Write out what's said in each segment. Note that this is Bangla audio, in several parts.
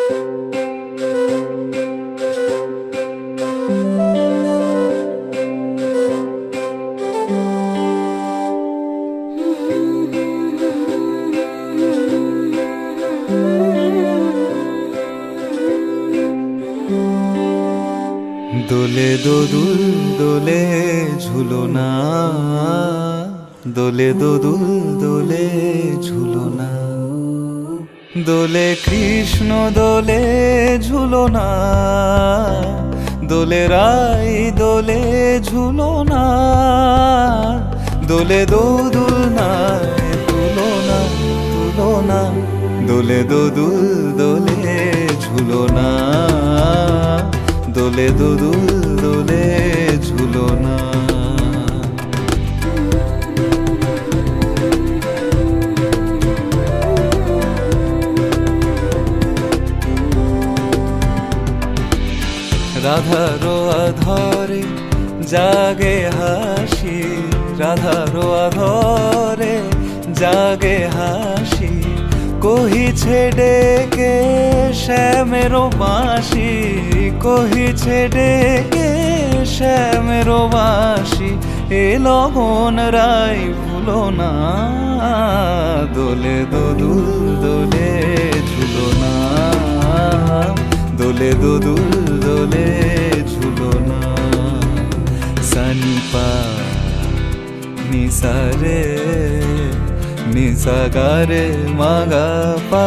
দোলে দোদুল দোলে ঝুলনা, দোলে দোদুল দোলে ঝুলনা, দোলে কৃষ্ণ দোলে ঝুলনা, দোলে রাই দোলে ঝুলনা, দোলে দোদুল নায় তুলনা তুলনা, দোলে দোদুল দোলে ঝুলনা, দোলে দোদুল দোলে ঝুলনা। রাধারো আধরে জাগে হাসি, রাধারো আধরে জাগে হাসি, কহিছে ডেকে শ্যামেরো বাঁশি, কহিছে ডেকে শ্যামেরো বাঁশি, এ লগন রাই ভুলো না, দোলে দোদুল দোলে ঝুলনা, দোলে দোদুল দোলে ঝুলনা। সানিপা নিসারে নিসাগারে মাগা পা,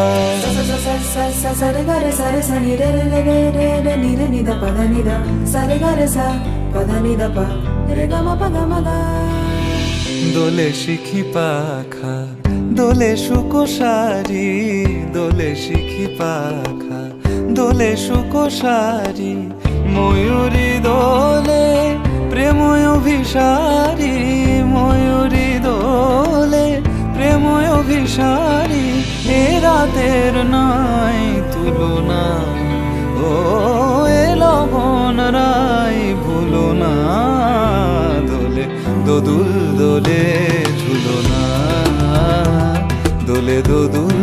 సరి గరి సరి సని రే రే రే రే రే ని రే ని ద ప ద ని ద సరి గరి స ప ద ని ద ప రే గ మ ప గ మ గ। দোলে শিখি পাখা দোলে সুকোসারি, দোলে শিখি পাখা দোলে সুকোসারি, ময়ূরী দোলে প্রেময় অভিসারী, ময়ূরী দোলে প্রেময় অভিসারী, এ রাতের নাই তুলনা, ও এ লগন রাই ভুলো না, দোলে দোদুল দোলে ঝুলনা, দোলে দোদুল